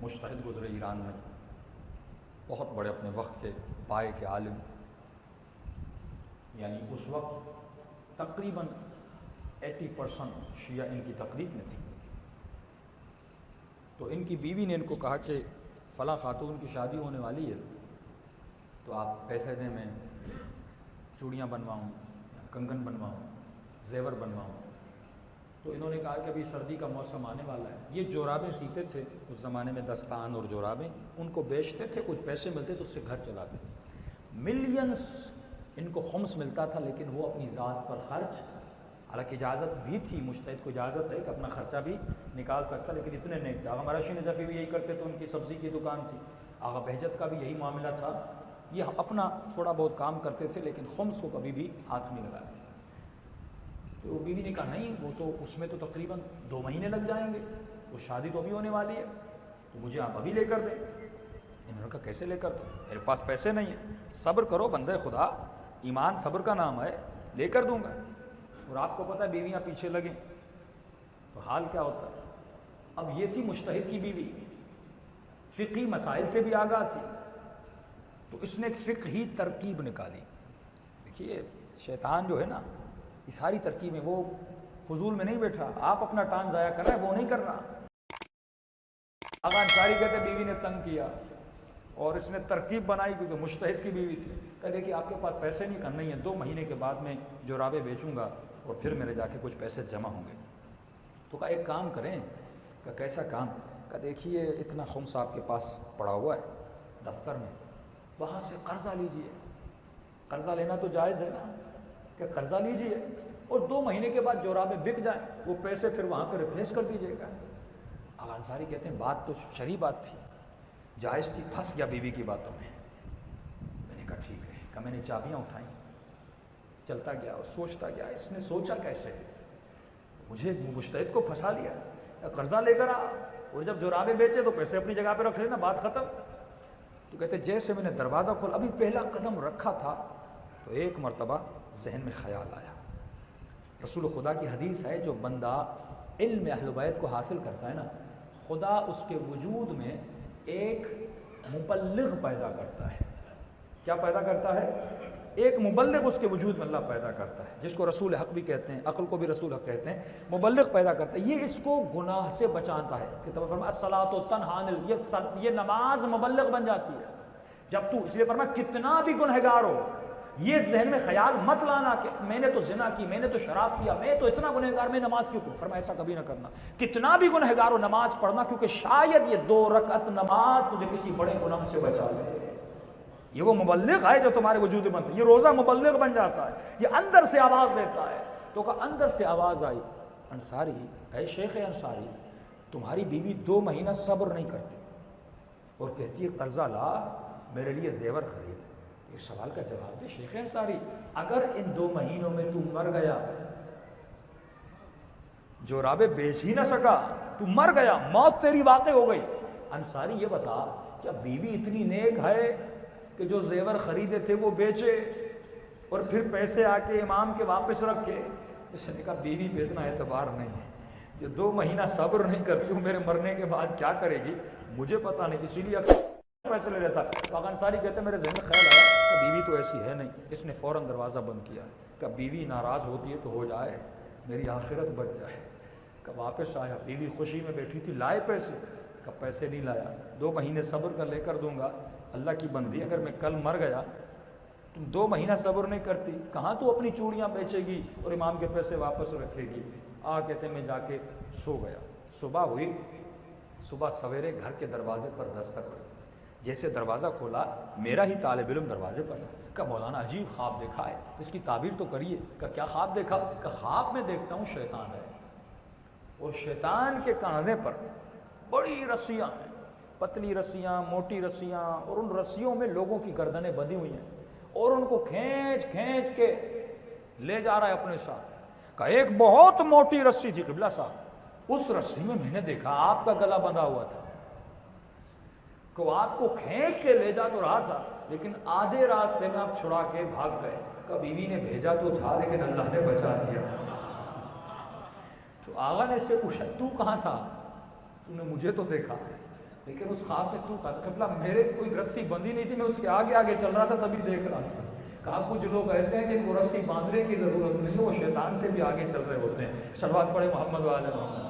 مجتہد گزرے ایران میں، بہت بڑے اپنے وقت کے پائے کے عالم، یعنی اس وقت تقریباً 80% شیعہ ان کی تقریب میں تھی۔ تو ان کی بیوی نے ان کو کہا کہ فلاں خاتون کی شادی ہونے والی ہے، تو آپ پیسے دیں، میں چوڑیاں بنواؤں، کنگن بنواؤں، زیور بنواؤں۔ تو انہوں نے کہا کہ ابھی سردی کا موسم آنے والا ہے۔ یہ جورابیں سیتے تھے اس زمانے میں، دستان اور جورابیں، ان کو بیچتے تھے، کچھ پیسے ملتے تو اس سے گھر چلاتے تھے۔ ملینز ان کو خمس ملتا تھا، لیکن وہ اپنی ذات پر خرچ، حالانکہ اجازت بھی تھی، مجتہد کو اجازت ہے کہ اپنا خرچہ بھی نکال سکتا، لیکن اتنے نہیں تھے۔ آغا مراشی نجفی بھی یہی کرتے تھے، ان کی سبزی کی دکان تھی۔ آغا بہجت کا بھی یہی معاملہ تھا، یہ اپنا تھوڑا بہت کام کرتے تھے، لیکن خمس کو کبھی بھی ہاتھ نہیں لگاتے تھے۔ تو بیوی نے کہا نہیں، وہ تو اس میں تو تقریباً 2 مہینے لگ جائیں گے، وہ شادی تو ابھی ہونے والی ہے، تو مجھے آپ ابھی لے کر دیں۔ انہوں نے کہا کیسے لے کر دوں، میرے پاس پیسے نہیں ہیں۔ صبر کرو بندے خدا، ایمان صبر کا نام ہے، لے کر دوں گا۔ اور آپ کو پتہ ہے بیویاں پیچھے لگیں تو حال کیا ہوتا ہے۔ اب یہ تھی مجتہد کی بیوی، فقہی مسائل سے بھی آگاہ تھی، تو اس نے ایک فقہی ترکیب نکالی۔ دیکھیے شیطان جو ہے نا، یہ ساری ترکیبیں، وہ فضول میں نہیں بیٹھا، آپ اپنا ٹائم ضائع کر رہے ہیں، وہ نہیں کر رہا۔ آغا انصاری کہتے بیوی نے تنگ کیا اور اس نے ترکیب بنائی، کیونکہ مجتہد کی بیوی تھی، کہ دیکھیے آپ کے پاس پیسے نہیں، کرنا ہی ہے 2 مہینے کے بعد میں جورابیں بیچوں گا اور پھر میرے جا کے کچھ پیسے جمع ہوں گے۔ تو کہا ایک کام کریں، کہ کیسا کام؟ کہ دیکھیے اتنا خمس آپ کے پاس پڑا ہوا ہے دفتر میں، وہاں سے قرضہ لیجئے۔ قرضہ لینا تو جائز ہے نا، کہ قرضہ لیجئے اور 2 مہینے کے بعد جورابیں بک جائیں، وہ پیسے پھر وہاں پہ ریپلیس کر دیجئے گا۔ آغا انصاری کہتے ہیں بات تو شرعی بات تھی، جائز تھی، پھنس گیا بیوی کی باتوں میں۔ میں نے کہا ٹھیک ہے، کہ میں نے چابیاں اٹھائیں، چلتا گیا اور سوچتا گیا، اس نے سوچا کیسے، مجھے مجتہد کو پھنسا لیا، قرضہ لے کر آ اور جب جورابیں بیچے تو پیسے اپنی جگہ پہ رکھ لینا، بات ختم۔ تو کہتے جیسے میں نے دروازہ کھولا، ابھی پہلا قدم رکھا تھا، تو ایک مرتبہ ذہن میں خیال آیا۔ رسول خدا کی حدیث ہے، جو بندہ علم اہل بیت کو حاصل کرتا ہے نا، خدا اس کے وجود میں ایک مبلغ پیدا کرتا ہے۔ کیا پیدا کرتا ہے؟ ایک مبلغ اس کے وجود میں اللہ پیدا کرتا ہے، جس کو رسول حق بھی کہتے ہیں، عقل کو بھی رسول حق کہتے ہیں، مبلغ پیدا کرتا ہے۔ یہ اس کو گناہ سے بچاتا ہے۔ کتاب فرمایا الصلاۃ تنہی عن یہ نماز مبلغ بن جاتی ہے جب تو، اس لیے فرمایا کتنا بھی گنہگار ہو، یہ ذہن میں خیال مت لانا کہ میں نے تو زنا کی، میں نے تو شراب پیا، میں تو اتنا گنہگار، میں نماز کیوں پڑھوں۔ فرمایا ایسا کبھی نہ کرنا، کتنا بھی گنہگار ہو نماز پڑھنا، کیونکہ شاید یہ 2 رکعت نماز تجھے کسی بڑے گناہ سے بچا لے۔ یہ وہ مبلغ ہے جو تمہارے وجود میں بنتا ہے، یہ روزہ مبلغ بن جاتا ہے، یہ اندر سے آواز دیتا ہے۔ تو کہا اندر سے آواز آئی، انصاری، اے شیخ انصاری، تمہاری بیوی 2 مہینہ صبر نہیں کرتی اور کہتی ہے قرضہ لا، میرے لیے زیور خرید۔ ایک سوال کا جواب دے شیخ انصاری، اگر ان 2 مہینوں میں تو مر گیا، جورابیں بیچ ہی نہ سکا، تو مر گیا، موت تیری واقع ہو گئی، انصاری یہ بتا کیا بیوی اتنی نیک ہے کہ جو زیور خریدے تھے وہ بیچے اور پھر پیسے آ کے امام کے واپس رکھے؟ اس نے کہا بیوی پہ اتنا اعتبار نہیں ہے، جو 2 مہینہ صبر نہیں کرتی ہوں، میرے مرنے کے بعد کیا کرے گی مجھے پتہ نہیں، اسی لیے اکثر فیصلے لیتا۔ آغا انصاری کہتے ہیں میرے ذہن میں خیال آیا کہ بیوی تو ایسی ہے نہیں۔ اس نے فوراً دروازہ بند کیا کہ بیوی ناراض ہوتی ہے تو ہو جائے، میری آخرت بچ جائے۔ کہ واپس آیا، بیوی خوشی میں بیٹھی تھی، لائے پیسے؟ کہ پیسے نہیں لایا، 2 مہینے صبر کر لے کر دوں گا، اللہ کی بندی اگر میں کل مر گیا، تم 2 مہینہ صبر نہیں کرتی، کہاں تو اپنی چوڑیاں بیچے گی اور امام کے پیسے واپس رکھے گی۔ کہتے ہیں میں جا کے سو گیا۔ صبح ہوئی، صبح سویرے گھر کے دروازے پر دستک ہوئی، جیسے دروازہ کھولا میرا ہی طالب علم دروازے پر تھا۔ کہ مولانا عجیب خواب دیکھا ہے، اس کی تعبیر تو کریے۔ کہ کیا خواب دیکھا؟ کہ خواب میں دیکھتا ہوں شیطان ہے اور شیطان کے کاندھے پر بڑی رسیاں ہیں، پتلی رسیاں، موٹی رسیاں، اور ان رسیوں میں لوگوں کی گردنیں بندھی ہوئی ہیں اور ان کو کھینچ کھینچ کے لے جا رہا ہے اپنے ساتھ۔ کہ ایک بہت موٹی رسی تھی قبلہ صاحب، اس رسی میں نے دیکھا آپ کا گلا بندھا ہوا تھا، کہ وہ آپ کو کھینچ کے لے جا تو رہا تھا، لیکن آدھے راستے میں آپ چھڑا کے بھاگ گئے۔ کہ بیوی نے بھیجا تو تھا لیکن اللہ نے بچا لیا۔ تو آغا نے اس سے پوچھا تو کہاں تھا؟ تو نے مجھے تو دیکھا۔ لیکن اس خواب میں تو کہا قبلہ میرے کوئی رسی بندھی نہیں تھی، میں اس کے آگے آگے چل رہا تھا تبھی دیکھ رہا تھا. کہا کچھ لوگ ایسے ہیں جن کو رسی باندھنے کی ضرورت نہیں ہے، وہ شیطان سے بھی آگے چل رہے ہوتے ہیں. صلوات پڑھے محمد و آل محمد.